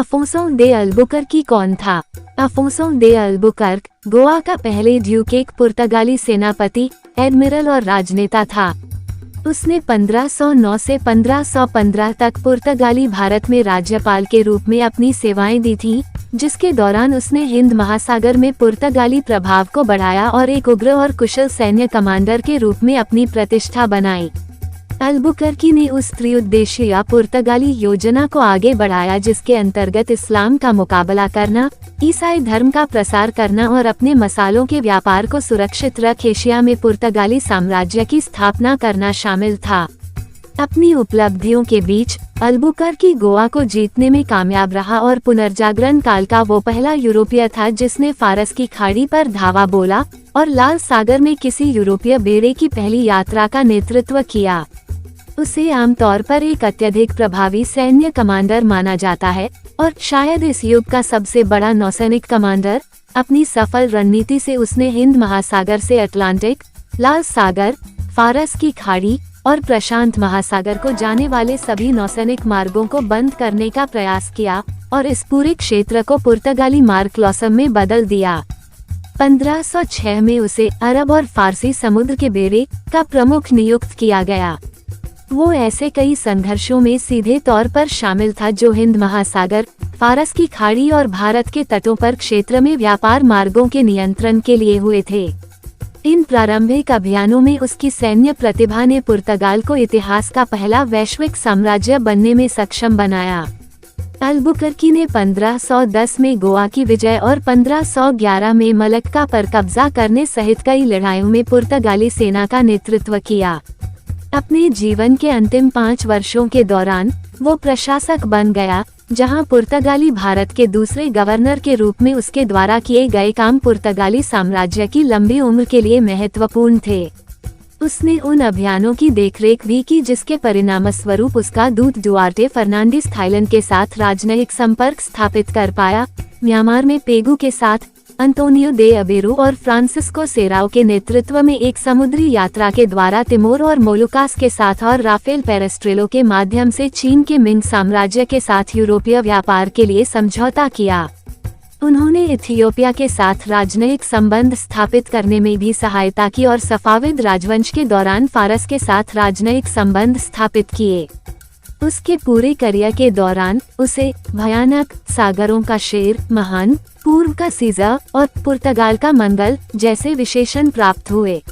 Afonso दे Albuquerque कौन था? Afonso दे Albuquerque Goa का पहले ड्यूक एक पुर्तगाली सेनापति, एडमिरल और राजनेता था। उसने 1509 से 1515 तक पुर्तगाली भारत में राज्यपाल के रूप में अपनी सेवाएं दी थीं, जिसके दौरान उसने हिंद महासागर में पुर्तगाली प्रभाव को बढ़ाया और एक उग्र और कुशल सैन्य कमांडर के रूप में अपनी प्रतिष्ठा बनाई। अल्बुकर्की ने उस त्रिउद्देशीय पुर्तगाली योजना को आगे बढ़ाया जिसके अंतर्गत इस्लाम का मुकाबला करना, ईसाई धर्म का प्रसार करना और अपने मसालों के व्यापार को सुरक्षित रख एशिया में पुर्तगाली साम्राज्य की स्थापना करना शामिल था। अपनी उपलब्धियों के बीच अल्बुकर्की गोवा को जीतने में कामयाब रहा और पुनर्जागरण काल का वो पहला यूरोपीय था जिसने फारस की खाड़ी पर धावा बोला और लाल सागर में किसी यूरोपीय बेड़े की पहली यात्रा का नेतृत्व किया। उसे आमतौर पर एक अत्यधिक प्रभावी सैन्य कमांडर माना जाता है और शायद इस युग का सबसे बड़ा नौसैनिक कमांडर। अपनी सफल रणनीति से उसने हिंद महासागर से अटलांटिक, लाल सागर, फारस की खाड़ी और प्रशांत महासागर को जाने वाले सभी नौसैनिक मार्गों को बंद करने का प्रयास किया और इस पूरे क्षेत्र को पुर्तगाली मार्कलोसम में बदल दिया। 1506 में उसे अरब और फारसी समुद्र के बेड़े का प्रमुख नियुक्त किया गया। वो ऐसे कई संघर्षों में सीधे तौर पर शामिल था जो हिंद महासागर, फारस की खाड़ी और भारत के तटों पर क्षेत्र में व्यापार मार्गों के नियंत्रण के लिए हुए थे। इन प्रारंभिक अभियानों में उसकी सैन्य प्रतिभा ने पुर्तगाल को इतिहास का पहला वैश्विक साम्राज्य बनने में सक्षम बनाया। अल्बुकर्की ने 1510 में गोवा की विजय और 1511 में मलक्का पर कब्जा करने सहित कई लड़ाइयों में पुर्तगाली सेना का नेतृत्व किया। अपने जीवन के अंतिम 5 वर्षों के दौरान वो प्रशासक बन गया, जहां पुर्तगाली भारत के दूसरे गवर्नर के रूप में उसके द्वारा किए गए काम पुर्तगाली साम्राज्य की लंबी उम्र के लिए महत्वपूर्ण थे। उसने उन अभियानों की देखरेख भी की जिसके परिणामस्वरूप उसका दूत डुआर्टे फर्नांडिस थाईलैंड के साथ राजनयिक संपर्क स्थापित कर पाया। म्यांमार में पेगू के साथ अंतोनियो दे अबेरो और फ्रांसिस्को सेराओ के नेतृत्व में एक समुद्री यात्रा के द्वारा तिमोर और मोलुकास के साथ और राफेल पेरेस्ट्रेलो के माध्यम से चीन के मिंग साम्राज्य के साथ यूरोपीय व्यापार के लिए समझौता किया। उन्होंने इथियोपिया के साथ राजनयिक संबंध स्थापित करने में भी सहायता की और सफाविद राजवंश के दौरान फारस के साथ राजनयिक संबंध स्थापित किए। उसके पूरे करियर के दौरान उसे भयानक, सागरों का शेर, महान, पूर्व का सीजर और पुर्तगाल का मंगल जैसे विशेषण प्राप्त हुए।